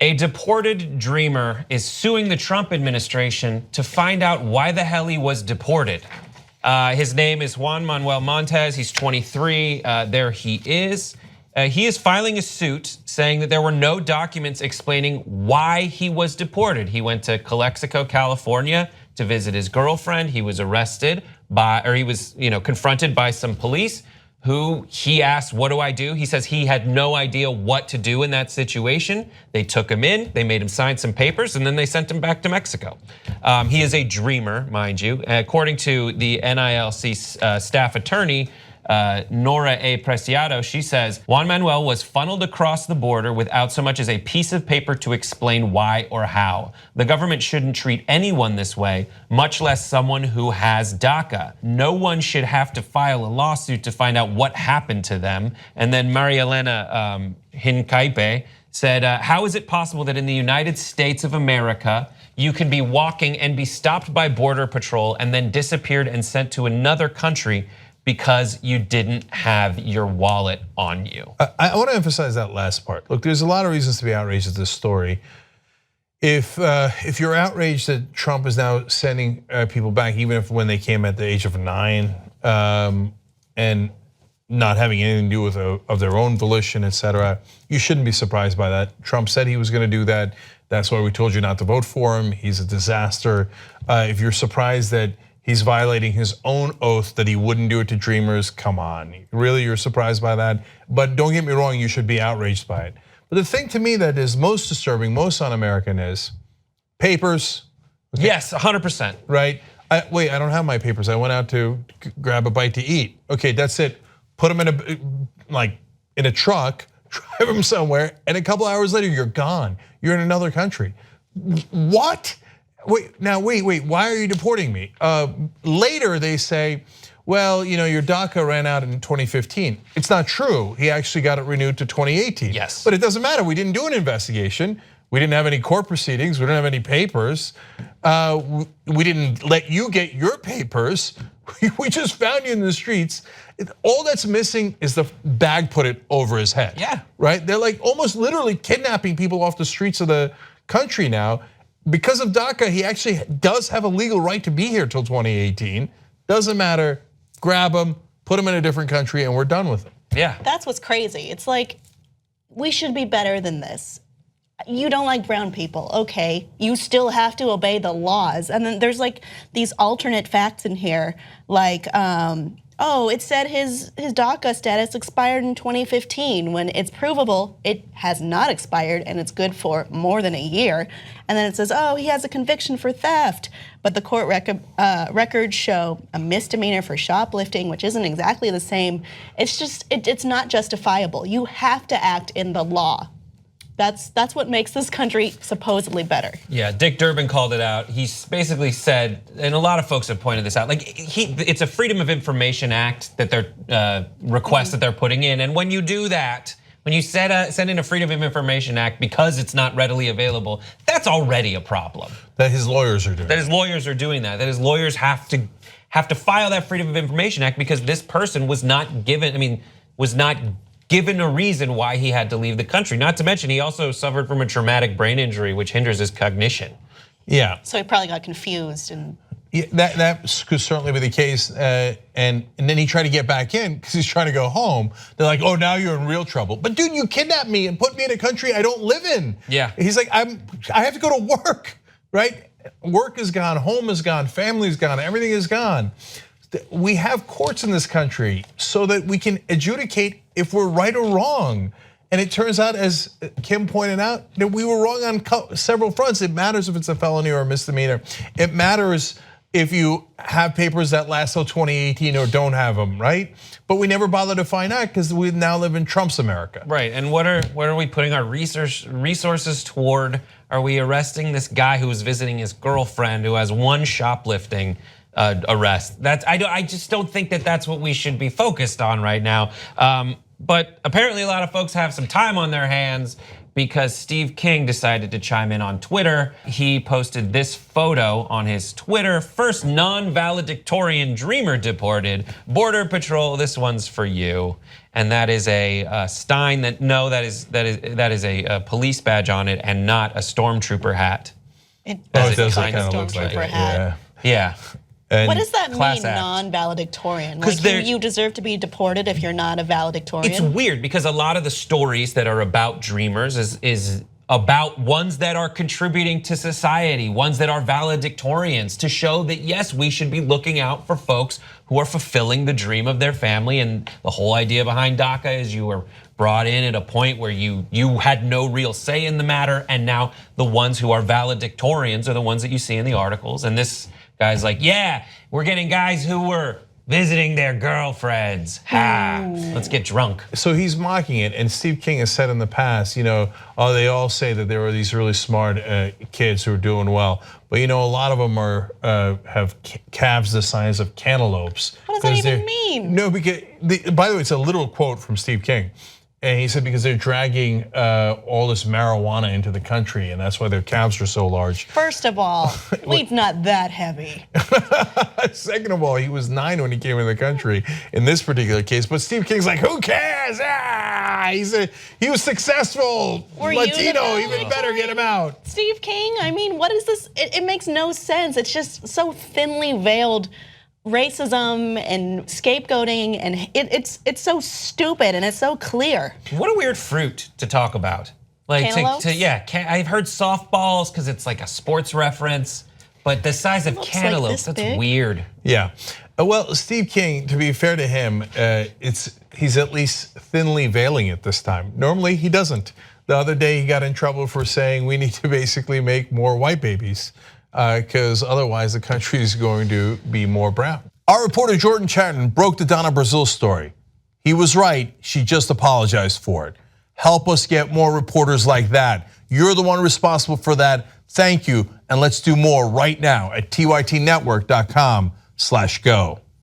A deported dreamer is suing the Trump administration to find out why the hell he was deported. His name is Juan Manuel Montes. He's 23. There he is. He is filing a suit saying that there were no documents explaining why he was deported. He went to Calexico, California to visit his girlfriend. He was arrested he was confronted by some police who he asked, what do I do? He says he had no idea what to do in that situation. They took him in, they made him sign some papers, and then they sent him back to Mexico. He is a dreamer, mind you. According to the NILC staff attorney, Nora A. Preciado, she says, Juan Manuel was funneled across the border without so much as a piece of paper to explain why or how. The government shouldn't treat anyone this way, much less someone who has DACA. No one should have to file a lawsuit to find out what happened to them. And then Maria Elena Hincaipe said, how is it possible that in the United States of America, you can be walking and be stopped by Border Patrol and then disappeared and sent to another country because you didn't have your wallet on you? I want to emphasize that last part. Look, there's a lot of reasons to be outraged at this story. If you're outraged that Trump is now sending people back, even if when they came at the age of 9, and not having anything to do with of their own volition, etc., you shouldn't be surprised by that. Trump said he was going to do that. That's why we told you not to vote for him. He's a disaster. If you're surprised that he's violating his own oath that he wouldn't do it to dreamers, come on. Really, you're surprised by that? But don't get me wrong, you should be outraged by it. But the thing to me that is most disturbing, most un-American is papers. Okay. Yes, 100%. Right? Wait, I don't have my papers. I went out to grab a bite to eat. Okay, that's it. Put them in a truck, drive them somewhere, and a couple hours later, you're gone. You're in another country. What? Wait, why are you deporting me? Later they say, well, your DACA ran out in 2015. It's not true. He actually got it renewed to 2018. Yes. But it doesn't matter. We didn't do an investigation. We didn't have any court proceedings. We didn't have any papers. We didn't let you get your papers. We just found you in the streets. All that's missing is the bag put it over his head. Yeah. Right? They're like almost literally kidnapping people off the streets of the country now. Because of DACA, he actually does have a legal right to be here till 2018. Doesn't matter, grab him, put him in a different country, and we're done with him. Yeah. That's what's crazy. It's like, we should be better than this. You don't like brown people, okay. You still have to obey the laws. And then there's like these alternate facts in here, like, it said his DACA status expired in 2015 when it's provable it has not expired and it's good for more than a year. And then it says, he has a conviction for theft, but the court records show a misdemeanor for shoplifting, which isn't exactly the same. It's just, it's not justifiable. You have to act in the law. That's what makes this country supposedly better. Yeah, Dick Durbin called it out. He basically said, and a lot of folks have pointed this out, it's a Freedom of Information Act that they're request that they're putting in, and when you do that, when you send in a Freedom of Information Act because it's not readily available, that's already a problem. That his lawyers are doing. That his lawyers are doing that. That his lawyers have to file that Freedom of Information Act because this person was not given. Given a reason why he had to leave the country. Not to mention, he also suffered from a traumatic brain injury, which hinders his cognition. Yeah. So he probably got confused and. Yeah, that could certainly be the case, and then he tried to get back in because he's trying to go home. They're like, "Oh, now you're in real trouble." But dude, you kidnapped me and put me in a country I don't live in. Yeah. He's like, I have to go to work, right? Work is gone, home is gone, family is gone, everything is gone. We have courts in this country so that we can adjudicate if we're right or wrong. And it turns out, as Kim pointed out, that we were wrong on several fronts. It matters if it's a felony or a misdemeanor. It matters if you have papers that last till 2018 or don't have them, right? But we never bother to find out because we now live in Trump's America. Right, and what are we putting our resources toward? Are we arresting this guy who was visiting his girlfriend who has one shoplifting arrest? I just don't think that that's what we should be focused on right now. But apparently a lot of folks have some time on their hands because Steve King decided to chime in on Twitter. He posted this photo on his Twitter. First non-valedictorian dreamer deported. Border Patrol, this one's for you. And that is a Stein that is a police badge on it and not a stormtrooper hat. It does kind of look like stormtrooper it, hat. Yeah. What does that Class mean, act. non-valedictorian? 'Cause Like you deserve to be deported if you're not a valedictorian? It's weird because a lot of the stories that are about dreamers is about ones that are contributing to society, ones that are valedictorians, to show that yes, we should be looking out for folks who are fulfilling the dream of their family. And the whole idea behind DACA is you were brought in at a point where you had no real say in the matter, and now the ones who are valedictorians are the ones that you see in the articles. And this guy's like, yeah, we're getting guys who were visiting their girlfriends. Let's get drunk. So he's mocking it, and Steve King has said in the past, they all say that there were these really smart kids who are doing well, but a lot of them have calves the size of cantaloupes. What does that even mean? No, because by the way, it's a literal quote from Steve King. And he said because they're dragging all this marijuana into the country, and that's why their calves are so large. First of all, weed's not that heavy. Second of all, he was 9 when he came into the country in this particular case. But Steve King's like, who cares? He was successful. Latino, even better, get him out. Steve King, I mean, what is this? It makes no sense. It's just so thinly veiled racism and scapegoating, and it's so stupid and it's so clear. What a weird fruit to talk about. Like I've heard softballs because it's like a sports reference, but the size of cantaloupes, that's weird. Yeah, well, Steve King, to be fair to him, he's at least thinly veiling it this time. Normally he doesn't. The other day he got in trouble for saying we need to basically make more white babies, because otherwise the country is going to be more brown. Our reporter Jordan Chatton broke the Donna Brazil story. He was right, she just apologized for it. Help us get more reporters like that. You're the one responsible for that. Thank you, and let's do more right now at tytnetwork.com/go.